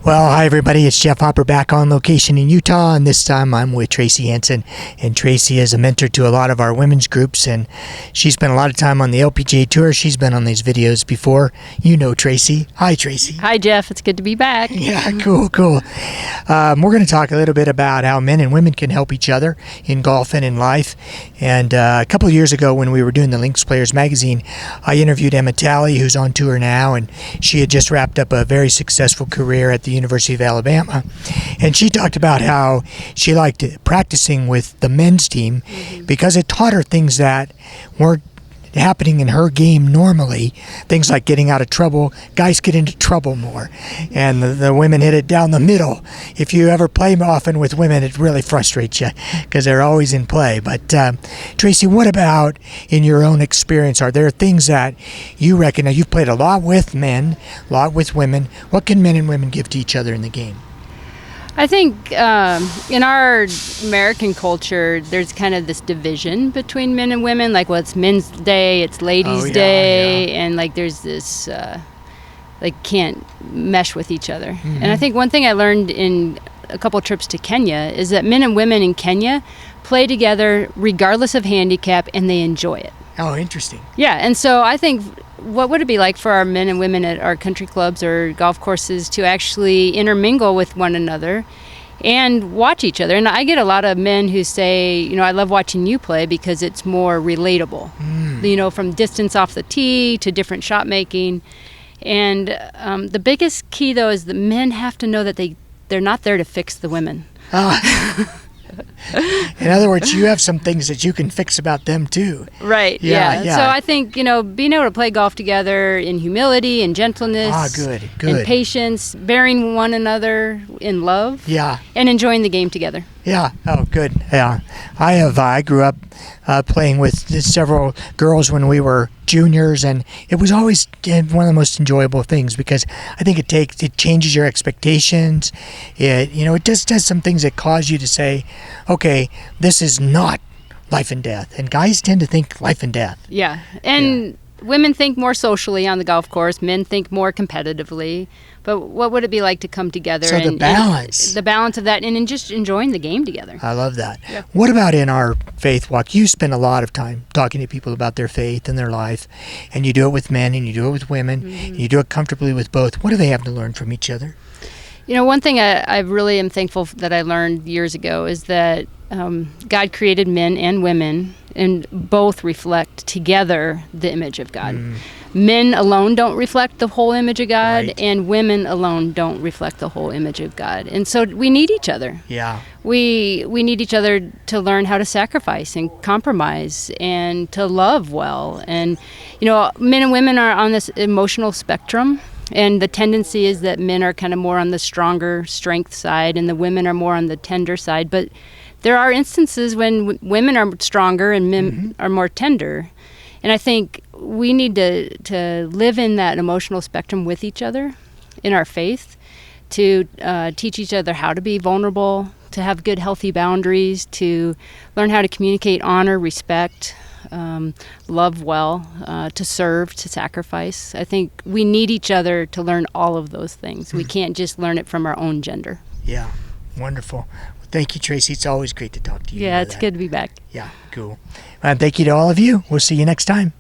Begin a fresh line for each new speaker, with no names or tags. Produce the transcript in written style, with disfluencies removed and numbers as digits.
Well, hi everybody, it's Jeff Hopper back on location in Utah, and this time I'm with Tracy Hanson. And Tracy is a mentor to a lot of our women's groups, and she spent a lot of time on the LPGA Tour. She's been on these videos before. You know Tracy. Hi, Tracy.
Hi, Jeff. It's good to be back.
Yeah, cool. We're going to talk a little bit about how men and women can help each other in golf and in life. And a couple of years ago when we were doing the Links Players magazine, I interviewed Emma Talley, who's on tour now, and she had just wrapped up a very successful career at the University of Alabama, and she talked about how she liked practicing with the men's team because it taught her things that weren't happening in her game normally, things like getting out of trouble. Guys get into trouble more, and the women hit it down the middle. If you ever play often with women, it really frustrates you because they're always in play. But Tracy, what about in your own experience? Are there things that you reckon, now you've played a lot with men, a lot with women, what can men and women give to each other in the game?
I think in our American culture, there's kind of this division between men and women. Like, well, it's men's day, it's ladies' day, and like there's this, like, can't mesh with each other. And I think one thing I learned in a couple trips to Kenya is that men and women in Kenya play together regardless of handicap, and they enjoy it.
Oh, interesting.
Yeah, and so I think, what would it be like for our men and women at our country clubs or golf courses to actually intermingle with one another and watch each other? And I get a lot of men who say, you know, I love watching you play because it's more relatable, you know, from distance off the tee to different shot making. And the biggest key, though, is that men have to know that they're not there to fix the women.
In other words, you have some things that you can fix about them too.
Right. Yeah. So I think, you know, being able to play golf together in humility and gentleness,
good.
and patience, bearing one another in love, and enjoying the game together.
Yeah. Oh, good. Yeah. I grew up playing with several girls when we were juniors, and it was always one of the most enjoyable things because I think it changes your expectations. It just does some things that cause you to say, okay, this is not life and death. And guys tend to think life and death. Yeah. And women think more socially on the golf course. Men think more competitively. But what would it be like to come together? So the balance
of that, and just enjoying the game together.
I love that. Yeah. What about in our faith walk? You spend a lot of time talking to people about their faith and their life, and you do it with men and you do it with women, and you do it comfortably with both. What do they have to learn from each other?
You know, one thing I really am thankful that I learned years ago is that God created men and women, and both reflect together the image of God. Men alone don't reflect the whole image of God, and women alone don't reflect the whole image of God. And so we need each other. Yeah. We need each other to learn how to sacrifice and compromise and to love well. And, you know, men and women are on this emotional spectrum. And the tendency is that men are kind of more on the stronger strength side and the women are more on the tender side. But there are instances when women are stronger and men are more tender. And I think we need to live in that emotional spectrum with each other in our faith, to teach each other how to be vulnerable, to have good, healthy boundaries, to learn how to communicate honor, respect, love well, to serve, to sacrifice. I think we need each other to learn all of those things. We can't just learn it from our own gender.
Yeah, wonderful. Well, thank you, Tracy. It's always great to talk to you.
Yeah, it's good to be back.
Yeah, cool. And thank you to all of you. We'll see you next time.